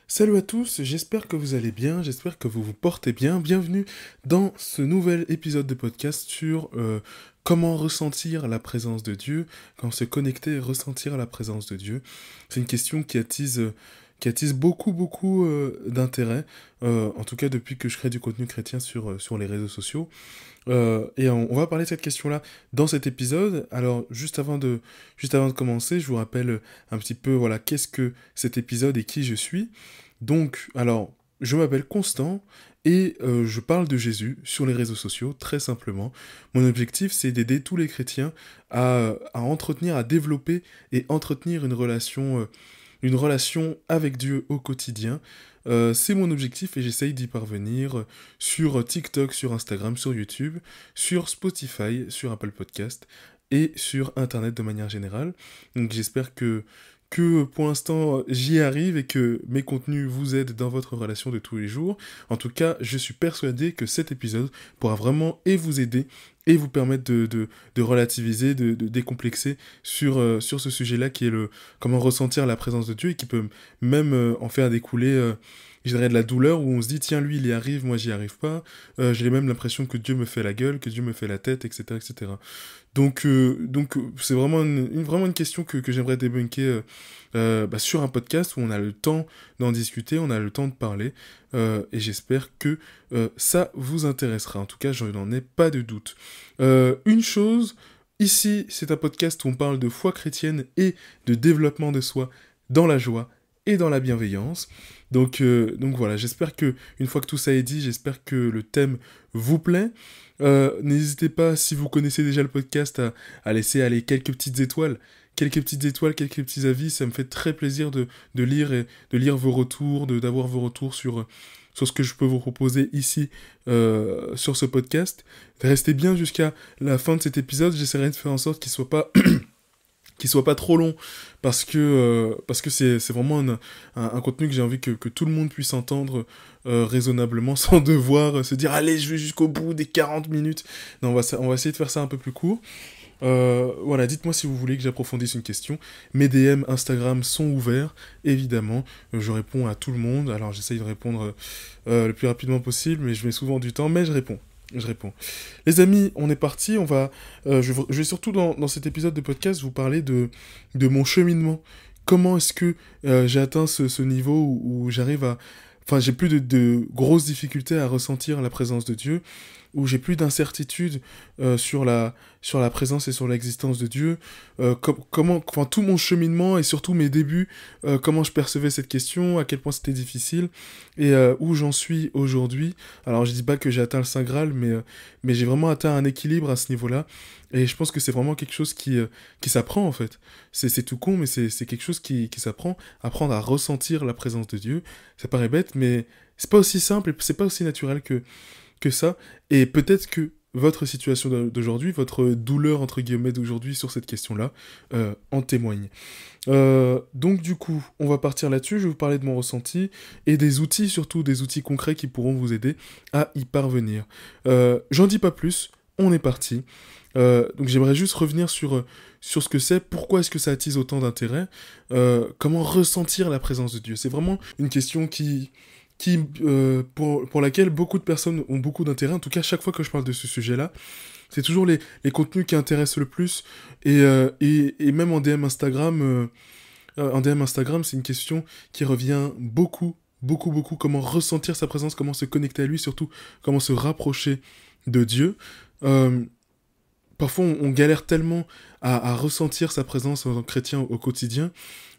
Salut à tous, j'espère que vous allez bien, j'espère que vous vous portez bien. Bienvenue dans ce nouvel épisode de podcast sur comment ressentir la présence de Dieu, comment se connecter et ressentir la présence de Dieu. C'est une question qui attise beaucoup d'intérêt, en tout cas depuis que je crée du contenu chrétien sur les réseaux sociaux. Et on va parler de cette question-là dans cet épisode. Alors, juste avant de commencer, je vous rappelle un petit peu, voilà, qu'est-ce que cet épisode et qui je suis. Donc, alors, je m'appelle Constant et je parle de Jésus sur les réseaux sociaux, très simplement. Mon objectif, c'est d'aider tous les chrétiens à entretenir, à développer et entretenir une relation avec Dieu au quotidien. C'est mon objectif et j'essaye d'y parvenir sur TikTok, sur Instagram, sur YouTube, sur Spotify, sur Apple Podcast et sur Internet de manière générale. Donc j'espère que pour l'instant j'y arrive et que mes contenus vous aident dans votre relation de tous les jours. En tout cas, je suis persuadé que cet épisode pourra vraiment et vous aider et vous permettre de relativiser, de décomplexer sur ce sujet-là qui est le comment ressentir la présence de Dieu et qui peut même en faire découler, je dirais, de la douleur où on se dit tiens, lui il y arrive, moi j'y arrive pas. J'ai même l'impression que Dieu me fait la gueule, que Dieu me fait la tête, etc. etc. Donc c'est vraiment vraiment une question que j'aimerais débunker sur un podcast où on a le temps d'en discuter, on a le temps de parler, et j'espère que ça vous intéressera. En tout cas, je n'en ai pas de doute. Une chose, ici, c'est un podcast où on parle de foi chrétienne et de développement de soi dans la joie et dans la bienveillance. Donc voilà, j'espère que, une fois que tout ça est dit, j'espère que le thème vous plaît. N'hésitez pas, si vous connaissez déjà le podcast, à laisser aller quelques petites étoiles, quelques petits avis. Ça me fait très plaisir de lire et de lire vos retours, d'avoir vos retours sur ce que je peux vous proposer ici sur ce podcast. Restez bien jusqu'à la fin de cet épisode. J'essaierai de faire en sorte qu'il soit pas trop long parce que c'est vraiment un contenu que j'ai envie que tout le monde puisse entendre raisonnablement sans devoir se dire allez je vais jusqu'au bout des 40 minutes. Non, on va essayer de faire ça un peu plus court. Voilà, dites-moi si vous voulez que j'approfondisse une question. Mes DM Instagram sont ouverts, évidemment. Je réponds à tout le monde. Alors j'essaye de répondre le plus rapidement possible, mais je mets souvent du temps, mais je réponds. Je réponds. Les amis, on est parti. Je vais surtout dans cet épisode de podcast vous parler de mon cheminement. Comment est-ce que j'ai atteint ce niveau où j'arrive à... Enfin, j'ai plus de grosses difficultés à ressentir la présence de Dieu, où j'ai plus d'incertitude sur la présence et sur l'existence de Dieu, enfin, tout mon cheminement et surtout mes débuts, comment je percevais cette question, à quel point c'était difficile, et où j'en suis aujourd'hui. Alors je dis pas que j'ai atteint le Saint Graal, mais j'ai vraiment atteint un équilibre à ce niveau-là, et je pense que c'est vraiment quelque chose qui s'apprend en fait. C'est tout con, mais c'est quelque chose qui s'apprend, apprendre à ressentir la présence de Dieu. Ça paraît bête, mais c'est pas aussi simple et c'est pas aussi naturel que ça. Et peut-être que votre situation d'aujourd'hui, votre douleur entre guillemets d'aujourd'hui sur cette question-là, en témoigne. Donc du coup, on va partir là-dessus, je vais vous parler de mon ressenti et des outils, surtout des outils concrets qui pourront vous aider à y parvenir. J'en dis pas plus, on est parti. Donc j'aimerais juste revenir sur ce que c'est, pourquoi est-ce que ça attise autant d'intérêt, comment ressentir la présence de Dieu. C'est vraiment une question pour laquelle beaucoup de personnes ont beaucoup d'intérêt. En tout cas, chaque fois que je parle de ce sujet-là, c'est toujours les contenus qui intéressent le plus. Et même en DM Instagram, c'est une question qui revient beaucoup. Comment ressentir sa présence, comment se connecter à lui, surtout comment se rapprocher de Dieu. Euh, Parfois, on galère tellement à ressentir sa présence en tant que chrétien au quotidien.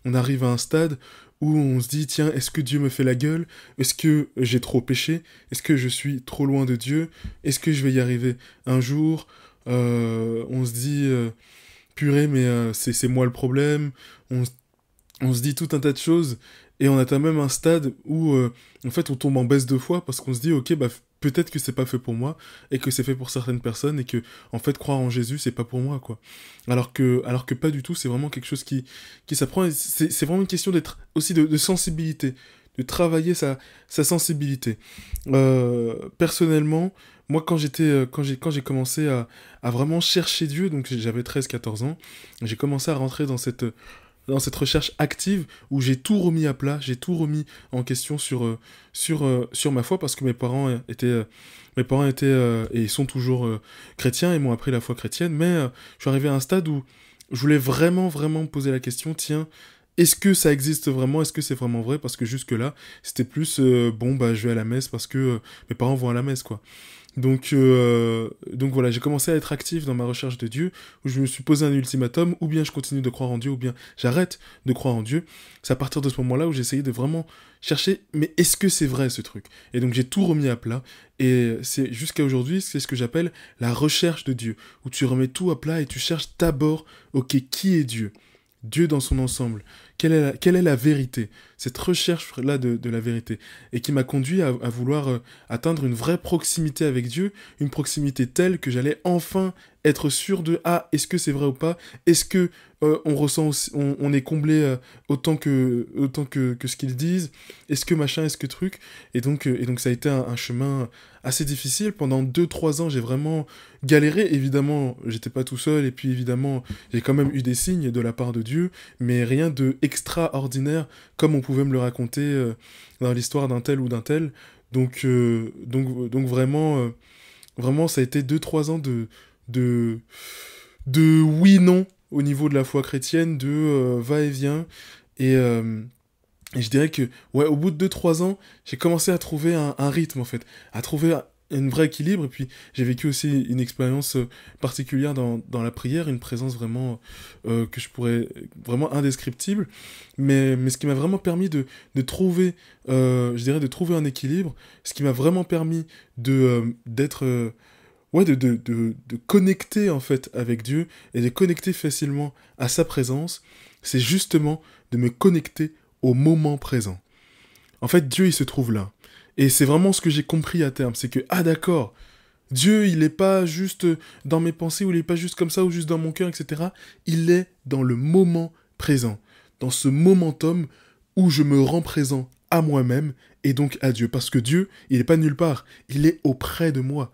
On arrive à un stade où on se dit, tiens, est-ce que Dieu me fait la gueule? Est-ce que j'ai trop péché? Est-ce que je suis trop loin de Dieu? Est-ce que je vais y arriver un jour? On se dit, purée, mais c'est moi le problème. On, on se dit tout un tas de choses et on atteint même un stade où en fait on tombe en baisse de foi parce qu'on se dit ok bah peut-être que c'est pas fait pour moi et que c'est fait pour certaines personnes et que en fait croire en Jésus c'est pas pour moi quoi. Alors que pas du tout, c'est vraiment quelque chose qui s'apprend et c'est vraiment une question d'être aussi de sensibilité, de travailler sa sensibilité. Personnellement, moi quand j'ai commencé à vraiment chercher Dieu, donc j'avais 13 14 ans, j'ai commencé à rentrer dans cette dans cette recherche active où j'ai tout remis à plat, j'ai tout remis en question sur ma foi parce que mes parents étaient et sont toujours chrétiens et m'ont appris la foi chrétienne, mais je suis arrivé à un stade où je voulais vraiment, vraiment me poser la question, tiens, est-ce que ça existe vraiment? Est-ce que c'est vraiment vrai? Parce que jusque-là, c'était plus, bon, bah, je vais à la messe parce que mes parents vont à la messe, quoi. Donc voilà, j'ai commencé à être actif dans ma recherche de Dieu, où je me suis posé un ultimatum, ou bien je continue de croire en Dieu, ou bien j'arrête de croire en Dieu. C'est à partir de ce moment-là où j'ai essayé de vraiment chercher, mais est-ce que c'est vrai ce truc? Et donc j'ai tout remis à plat, et c'est jusqu'à aujourd'hui, c'est ce que j'appelle la recherche de Dieu, où tu remets tout à plat et tu cherches d'abord, ok, qui est Dieu? Dieu dans son ensemble. Quelle est la vérité? Cette recherche-là de la vérité. Et qui m'a conduit à vouloir atteindre une vraie proximité avec Dieu, une proximité telle que j'allais enfin être sûr de «Ah, est-ce que c'est vrai ou pas? Est-ce que on ressent on est comblé autant que ce qu'ils disent? Est-ce que machin, est-ce que truc?» Et donc ça a été un chemin assez difficile. Pendant 2-3 ans, j'ai vraiment galéré. Évidemment, j'étais pas tout seul, et puis évidemment, j'ai quand même eu des signes de la part de Dieu, mais rien de extraordinaire comme on pouvait me le raconter dans l'histoire d'un tel ou d'un tel. Donc vraiment, vraiment, ça a été 2-3 ans de, de oui-non au niveau de la foi chrétienne, de va-et-vient. Et je dirais que, ouais, au bout de 2-3 ans, j'ai commencé à trouver un rythme, en fait, à trouver un vrai équilibre. Et puis, j'ai vécu aussi une expérience particulière dans la prière, une présence vraiment que je pourrais, vraiment indescriptible. Mais ce qui m'a vraiment permis de trouver, je dirais, de trouver un équilibre, ce qui m'a vraiment permis d'être... ouais, de connecter, en fait, avec Dieu, et de connecter facilement à sa présence, c'est justement de me connecter au moment présent. En fait, Dieu, il se trouve là. Et c'est vraiment ce que j'ai compris à terme. C'est que, ah d'accord, Dieu, il n'est pas juste dans mes pensées, ou il n'est pas juste comme ça, ou juste dans mon cœur, etc. Il est dans le moment présent. Dans ce momentum où je me rends présent à moi-même, et donc à Dieu. Parce que Dieu, il n'est pas nulle part. Il est auprès de moi.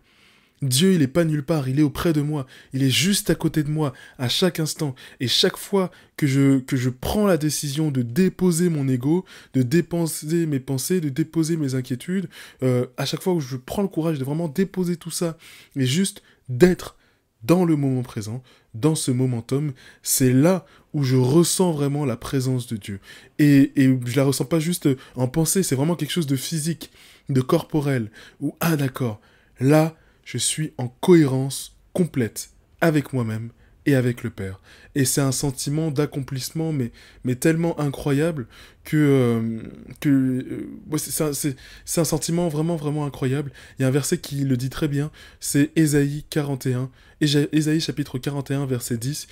Dieu, il est pas nulle part, il est auprès de moi, il est juste à côté de moi, à chaque instant. Et chaque fois que je prends la décision de déposer mon ego, de déposer mes pensées, de déposer mes inquiétudes, à chaque fois où je prends le courage de vraiment déposer tout ça, et juste d'être dans le moment présent, dans ce momentum, c'est là où je ressens vraiment la présence de Dieu. Et je la ressens pas juste en pensée, c'est vraiment quelque chose de physique, de corporel, où, ah d'accord, là, je suis en cohérence complète avec moi-même et avec le Père. Et c'est un sentiment d'accomplissement, mais tellement incroyable ouais, c'est un sentiment vraiment, vraiment incroyable. Il y a un verset qui le dit très bien, c'est Ésaïe 41, Ésaïe chapitre 41, verset 10,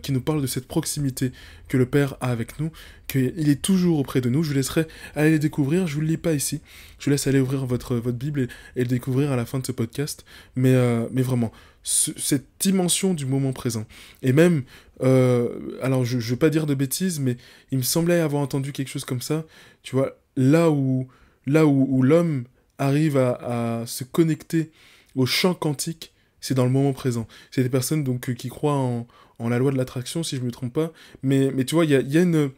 qui nous parle de cette proximité que le Père a avec nous, qu'il est toujours auprès de nous. Je vous laisserai aller les découvrir, je ne vous le lis pas ici, je vous laisse aller ouvrir votre Bible et le découvrir à la fin de ce podcast, mais vraiment, cette dimension du moment présent. Et même, alors je ne veux pas dire de bêtises, mais il me semblait avoir entendu quelque chose comme ça, tu vois, où l'homme arrive à se connecter au champ quantique, c'est dans le moment présent. C'est des personnes donc qui croient en la loi de l'attraction, si je ne me trompe pas, mais tu vois, il y a une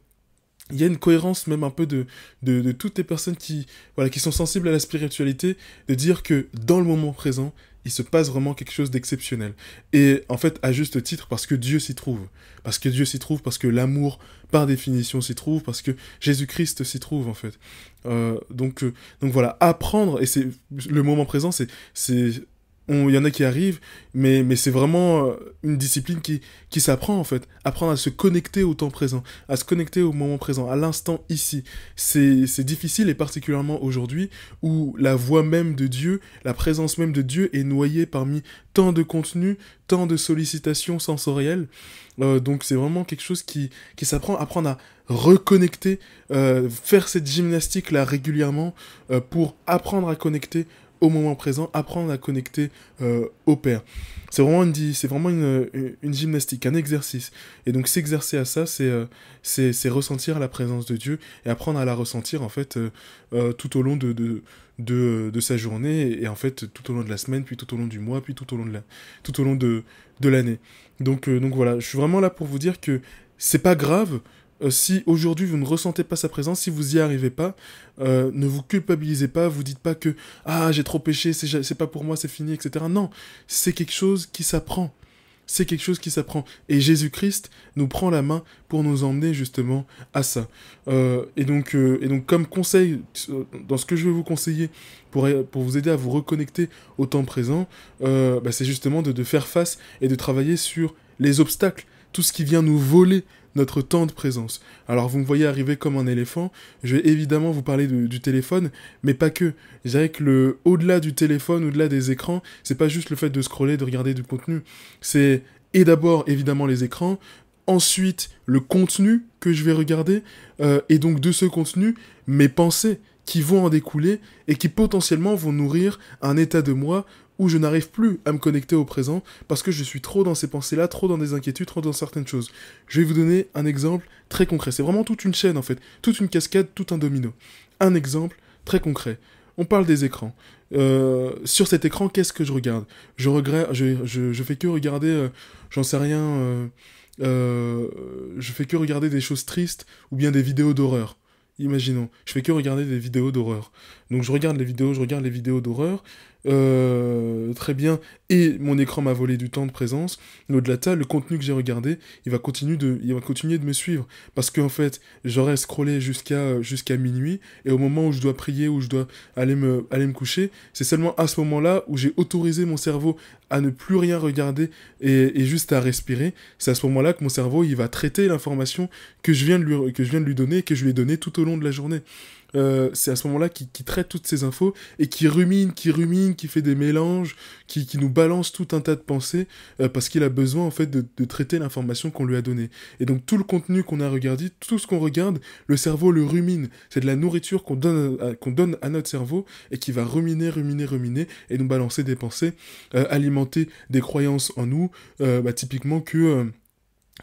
cohérence même un peu de toutes les personnes qui sont sensibles à la spiritualité, de dire que dans le moment présent, il se passe vraiment quelque chose d'exceptionnel. Et en fait, à juste titre, parce que Dieu s'y trouve. Parce que Dieu s'y trouve, parce que l'amour, par définition, s'y trouve, parce que Jésus-Christ s'y trouve, en fait. Donc voilà, apprendre, et c'est le moment présent, il y en a qui arrivent, mais c'est vraiment une discipline qui s'apprend en fait. Apprendre à se connecter au temps présent, à se connecter au moment présent, à l'instant ici. C'est difficile, et particulièrement aujourd'hui où la voix même de Dieu, la présence même de Dieu est noyée parmi tant de contenus, tant de sollicitations sensorielles. Donc c'est vraiment quelque chose qui s'apprend, apprendre à reconnecter, faire cette gymnastique là régulièrement pour apprendre à connecter au moment présent, apprendre à connecter au Père. C'est vraiment une gymnastique, un exercice. Et donc s'exercer à ça, c'est ressentir la présence de Dieu et apprendre à la ressentir en fait tout au long de sa journée, et en fait tout au long de la semaine, puis tout au long du mois, puis tout au long de l'année. Donc voilà, je suis vraiment là pour vous dire que c'est pas grave Si aujourd'hui vous ne ressentez pas sa présence, si vous y arrivez pas, ne vous culpabilisez pas, vous dites pas que ah j'ai trop péché, c'est pas pour moi, c'est fini, etc. Non, c'est quelque chose qui s'apprend. C'est quelque chose qui s'apprend. Et Jésus-Christ nous prend la main pour nous emmener justement à ça. Et donc comme conseil, dans ce que je vais vous conseiller pour vous aider à vous reconnecter au temps présent, c'est justement de faire face et de travailler sur les obstacles, tout ce qui vient nous voler notre temps de présence. Alors vous me voyez arriver comme un éléphant, je vais évidemment vous parler du téléphone, mais pas que. Je dirais que au-delà du téléphone, au-delà des écrans, c'est pas juste le fait de scroller, de regarder du contenu, c'est et d'abord évidemment les écrans, ensuite le contenu que je vais regarder, et donc de ce contenu, mes pensées qui vont en découler et qui potentiellement vont nourrir un état de moi où je n'arrive plus à me connecter au présent parce que je suis trop dans ces pensées-là, trop dans des inquiétudes, trop dans certaines choses. Je vais vous donner un exemple très concret. C'est vraiment toute une chaîne en fait, toute une cascade, tout un domino. Un exemple très concret. On parle des écrans. Sur cet écran, qu'est-ce que je regarde? Je fais que regarder, j'en sais rien, je fais que regarder des choses tristes ou bien des vidéos d'horreur. Imaginons, je fais que regarder des vidéos d'horreur. Donc je regarde les vidéos d'horreur, très bien, et mon écran m'a volé du temps de présence. Mais au-delà de ça, le contenu que j'ai regardé, il va continuer de me suivre. Parce qu'en fait, j'aurais scrollé jusqu'à minuit, et au moment où je dois prier, où je dois aller me coucher, c'est seulement à ce moment-là où j'ai autorisé mon cerveau à ne plus rien regarder et juste à respirer. C'est à ce moment-là que mon cerveau, il va traiter l'information que je viens de lui donner, que je lui ai donnée tout au long de la journée. C'est à ce moment-là qu'il traite toutes ces infos et qui rumine, qui fait des mélanges, qui nous balance tout un tas de pensées parce qu'il a besoin en fait de traiter l'information qu'on lui a donnée. Et donc tout le contenu qu'on a regardé, tout ce qu'on regarde, le cerveau le rumine. C'est de la nourriture qu'on donne à notre cerveau et qui va ruminer et nous balancer des pensées, alimenter des croyances en nous, typiquement que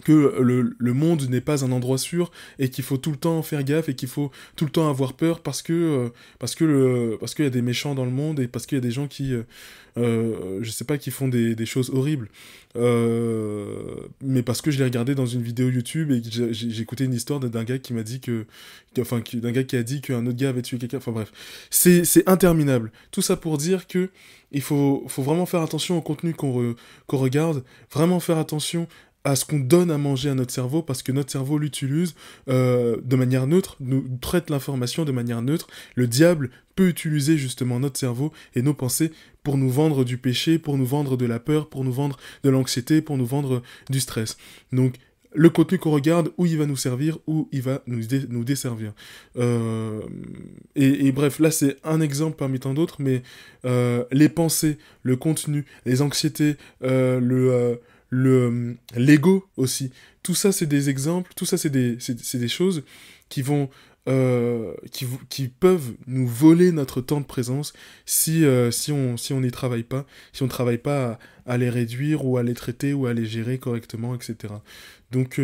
le monde n'est pas un endroit sûr et qu'il faut tout le temps faire gaffe et qu'il faut tout le temps avoir peur parce qu'il y a des méchants dans le monde et parce qu'il y a des gens qui je sais pas, qui font des choses horribles, mais parce que je l'ai regardé dans une vidéo YouTube et que j'ai écouté une histoire d'un gars qui m'a dit d'un gars qui a dit qu'un autre gars avait tué quelqu'un. Enfin bref, c'est interminable. Tout ça pour dire que il faut vraiment faire attention au contenu qu'on regarde, vraiment faire attention à ce qu'on donne à manger à notre cerveau, parce que notre cerveau l'utilise de manière neutre, nous traite l'information de manière neutre. Le diable peut utiliser justement notre cerveau et nos pensées pour nous vendre du péché, pour nous vendre de la peur, pour nous vendre de l'anxiété, pour nous vendre du stress. Donc, le contenu qu'on regarde, où il va nous servir, où il va nous desservir. Et bref, là c'est un exemple parmi tant d'autres, mais les pensées, le contenu, les anxiétés, l'ego aussi, tout ça c'est des exemples, tout ça c'est des choses qui vont qui peuvent nous voler notre temps de présence si on n'y travaille pas, si on ne travaille pas à les réduire ou à les traiter ou à les gérer correctement, etc. Donc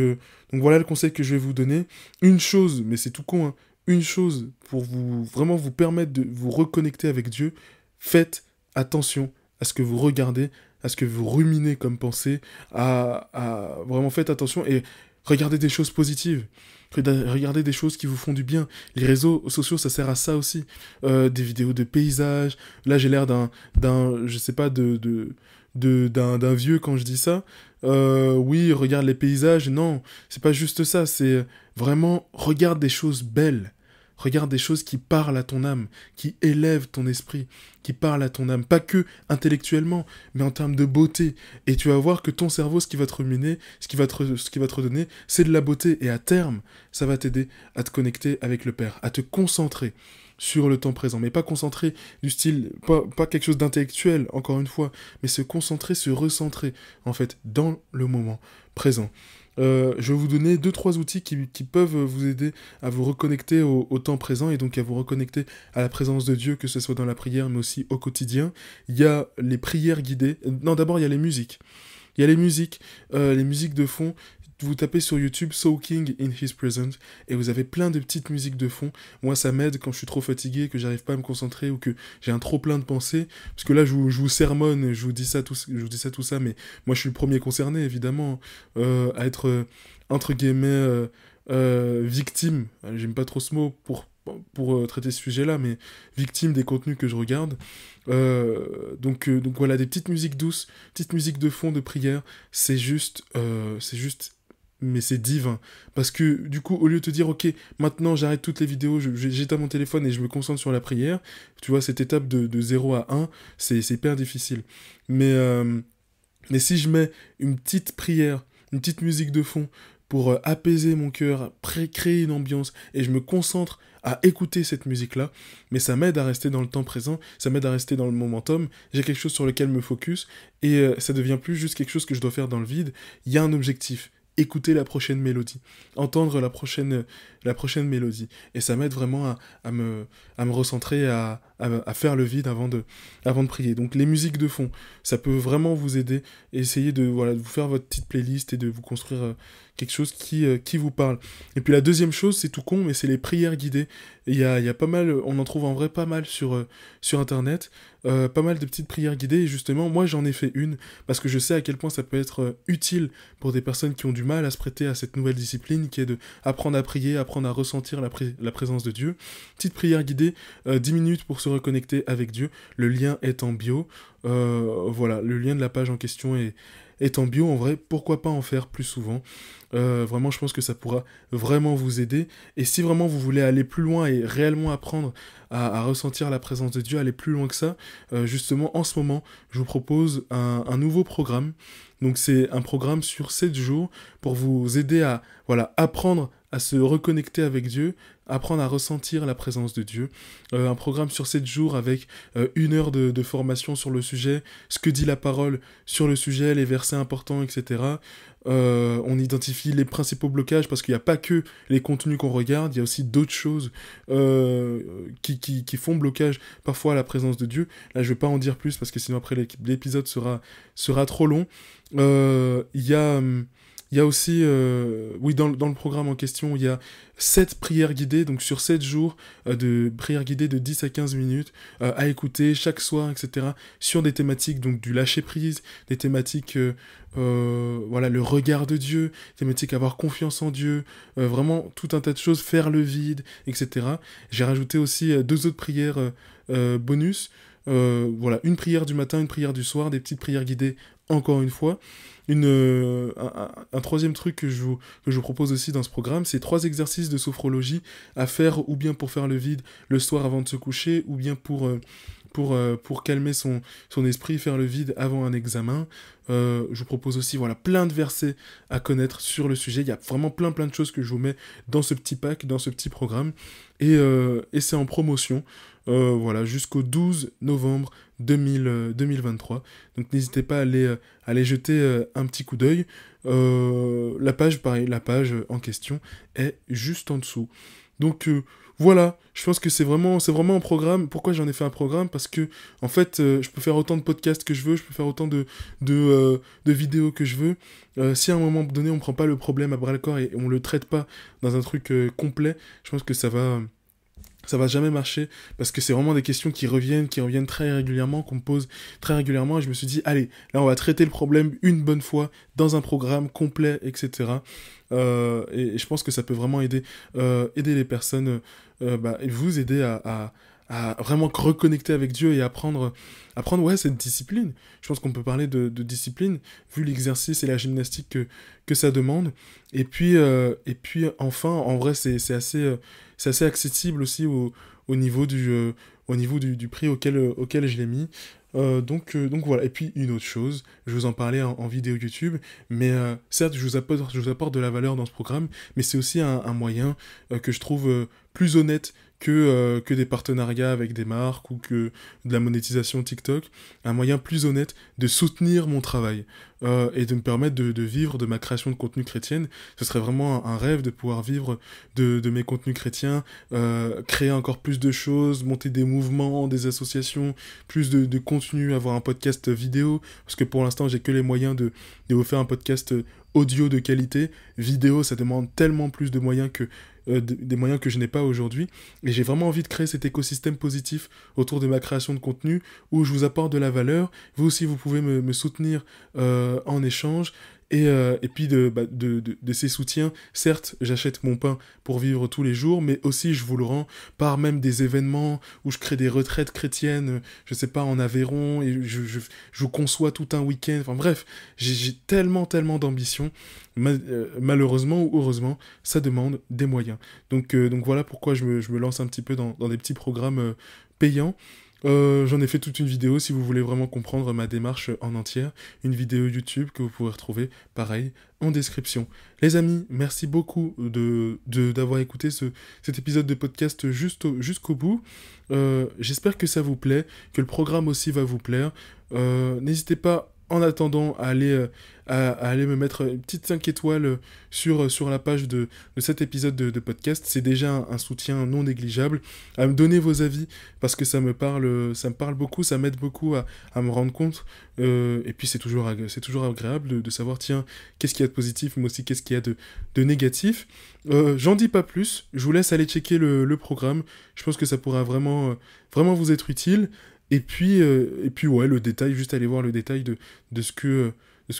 voilà le conseil que je vais vous donner. Une chose, mais c'est tout con, hein, une chose pour vraiment vous permettre de vous reconnecter avec Dieu, faites attention à ce que vous regardez, à ce que vous ruminez comme pensée, vraiment faites attention et regardez des choses positives. Regardez des choses qui vous font du bien. Les réseaux sociaux, ça sert à ça aussi. Des vidéos de paysages. Là, j'ai l'air je sais pas, d'un vieux quand je dis ça. Oui, regarde les paysages. Non, c'est pas juste ça. C'est vraiment, regarde des choses belles. Regarde des choses qui parlent à ton âme, qui élèvent ton esprit, qui parlent à ton âme, pas que intellectuellement, mais en termes de beauté. Et tu vas voir que ton cerveau, ce qui va te ruminer, ce qui va te redonner, c'est de la beauté. Et à terme, ça va t'aider à te connecter avec le Père, à te concentrer sur le temps présent. Mais pas concentrer du style, pas quelque chose d'intellectuel, encore une fois, mais se concentrer, se recentrer, en fait, dans le moment présent. Je vais vous donner 2-3 outils qui peuvent vous aider à vous reconnecter au temps présent et donc à vous reconnecter à la présence de Dieu, que ce soit dans la prière mais aussi au quotidien. Il y a les prières guidées. Non, d'abord il y a les musiques. Il y a les musiques de fond. Vous tapez sur YouTube Soaking in His Presence et vous avez plein de petites musiques de fond. Moi, ça m'aide quand je suis trop fatigué, que j'arrive pas à me concentrer ou que j'ai un trop plein de pensées. Parce que là, je vous sermonne, je vous dis ça, tout ça, mais moi, je suis le premier concerné, évidemment, à être, entre guillemets, victime, j'aime pas trop ce mot pour traiter ce sujet-là, mais victime des contenus que je regarde. Donc voilà, des petites musiques douces, petites musiques de fond de prière, c'est juste, mais c'est divin. Parce que du coup, au lieu de te dire, ok, maintenant j'arrête toutes les vidéos, j'éteins mon téléphone et je me concentre sur la prière, tu vois, cette étape de 0 à 1, c'est hyper difficile. Mais si je mets une petite prière, une petite musique de fond pour apaiser mon cœur, créer une ambiance, et je me concentre à écouter cette musique-là, mais ça m'aide à rester dans le temps présent, ça m'aide à rester dans le momentum, j'ai quelque chose sur lequel me focus, et ça devient plus juste quelque chose que je dois faire dans le vide, il y a un objectif. Écouter la prochaine mélodie, entendre la prochaine mélodie. Et ça m'aide vraiment à me recentrer, à faire le vide avant de prier. Donc les musiques de fond, ça peut vraiment vous aider. Et essayer de vous faire votre petite playlist et de vous construire quelque chose qui vous parle. Et puis la deuxième chose, c'est tout con, mais c'est les prières guidées. Il y a pas mal, on en trouve en vrai pas mal sur Internet. Pas mal de petites prières guidées. Et justement, moi j'en ai fait une, parce que je sais à quel point ça peut être utile pour des personnes qui ont du mal à se prêter à cette nouvelle discipline, qui est de apprendre à prier, apprendre à ressentir la présence de Dieu. Petite prière guidée, 10 minutes pour se reconnecter avec Dieu. Le lien est en bio. Voilà, le lien de la page en question est en bio. En vrai, pourquoi pas en faire plus souvent. Vraiment, je pense que ça pourra vraiment vous aider. Et si vraiment vous voulez aller plus loin et réellement apprendre à ressentir la présence de Dieu, aller plus loin que ça, justement, en ce moment, je vous propose un nouveau programme. Donc c'est un programme sur 7 jours pour vous aider à apprendre à se reconnecter avec Dieu, apprendre à ressentir la présence de Dieu. Un programme sur 7 jours avec 1 heure de formation sur le sujet, ce que dit la parole sur le sujet, les versets importants, etc. On identifie les principaux blocages parce qu'il n'y a pas que les contenus qu'on regarde, il y a aussi d'autres choses qui font blocage parfois à la présence de Dieu. Là, je ne vais pas en dire plus parce que sinon après l'épisode sera trop long. Il y a aussi, dans le programme en question, il y a 7 prières guidées, donc sur 7 jours de prières guidées de 10 à 15 minutes à écouter chaque soir, etc. Sur des thématiques, donc du lâcher-prise, des thématiques, le regard de Dieu, thématiques avoir confiance en Dieu, vraiment tout un tas de choses, faire le vide, etc. J'ai rajouté aussi 2 autres prières bonus. Une prière du matin, une prière du soir, des petites prières guidées encore une fois. Un troisième truc que je vous propose aussi dans ce programme, c'est 3 exercices de sophrologie à faire ou bien pour faire le vide le soir avant de se coucher, ou bien pour calmer son esprit, faire le vide avant un examen. Je vous propose aussi plein de versets à connaître sur le sujet. Il y a vraiment plein de choses que je vous mets dans ce petit pack, dans ce petit programme. Et c'est en promotion jusqu'au 12 novembre 2023. Donc n'hésitez pas à aller jeter un petit coup d'œil. La page en question est juste en dessous. Donc voilà, je pense que c'est vraiment un programme. Pourquoi j'en ai fait un programme? Parce que, en fait, je peux faire autant de podcasts que je veux, je peux faire autant de vidéos que je veux. Si à un moment donné, on prend pas le problème à bras-le-corps et on le traite pas dans un truc complet, je pense que ça va jamais marcher, parce que c'est vraiment des questions qui reviennent très régulièrement, qu'on me pose très régulièrement, et je me suis dit, allez, là on va traiter le problème une bonne fois, dans un programme complet, etc. Et je pense que ça peut vraiment aider les personnes, et vous aider à vraiment reconnecter avec Dieu et apprendre cette discipline. Je pense qu'on peut parler de discipline, vu l'exercice et la gymnastique que ça demande. Et puis enfin, en vrai, c'est assez accessible aussi au niveau du prix auquel je l'ai mis. Donc voilà. Et puis une autre chose, je vous en parlais en vidéo YouTube, mais certes je vous apporte de la valeur dans ce programme, mais c'est aussi un moyen que je trouve plus honnête que des partenariats avec des marques ou que de la monétisation TikTok, un moyen plus honnête de soutenir mon travail et de me permettre de vivre de ma création de contenu chrétienne. Ce serait vraiment un rêve de pouvoir vivre de mes contenus chrétiens, créer encore plus de choses, monter des mouvements, des associations, plus de contenu, avoir un podcast vidéo, parce que pour l'instant j'ai que les moyens de vous faire un podcast audio de qualité. Vidéo, ça demande tellement plus de moyens des moyens que je n'ai pas aujourd'hui, et j'ai vraiment envie de créer cet écosystème positif autour de ma création de contenu, où je vous apporte de la valeur, vous aussi vous pouvez me soutenir en échange, et puis de ces soutiens. Certes, j'achète mon pain pour vivre tous les jours, mais aussi je vous le rends par même des événements où je crée des retraites chrétiennes, je sais pas, en Aveyron, et je vous conçois tout un week-end. Enfin bref, j'ai tellement d'ambition. Malheureusement ou heureusement, ça demande des moyens. Donc voilà pourquoi je me lance un petit peu dans des petits programmes payants. J'en ai fait toute une vidéo si vous voulez vraiment comprendre ma démarche en entière. Une vidéo YouTube que vous pourrez retrouver, pareil, en description. Les amis, merci beaucoup d'avoir écouté cet épisode de podcast jusqu'au bout. J'espère que ça vous plaît, que le programme aussi va vous plaire. N'hésitez pas, en attendant, à aller me mettre une petite 5 étoiles sur la page de cet épisode de podcast. C'est déjà un soutien non négligeable. À me donner vos avis, parce que ça me parle beaucoup, ça m'aide beaucoup à me rendre compte. Et puis c'est toujours agréable de savoir, tiens, qu'est-ce qu'il y a de positif, mais aussi qu'est-ce qu'il y a de négatif. J'en dis pas plus, je vous laisse aller checker le programme. Je pense que ça pourra vraiment vous être utile. Et puis ouais, le détail, juste aller voir le détail de ce que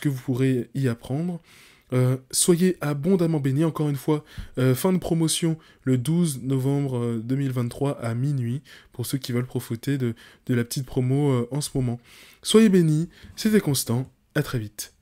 vous pourrez y apprendre. Soyez abondamment bénis, encore une fois, fin de promotion le 12 novembre 2023 à minuit, pour ceux qui veulent profiter de la petite promo en ce moment. Soyez bénis, c'était Constant, à très vite.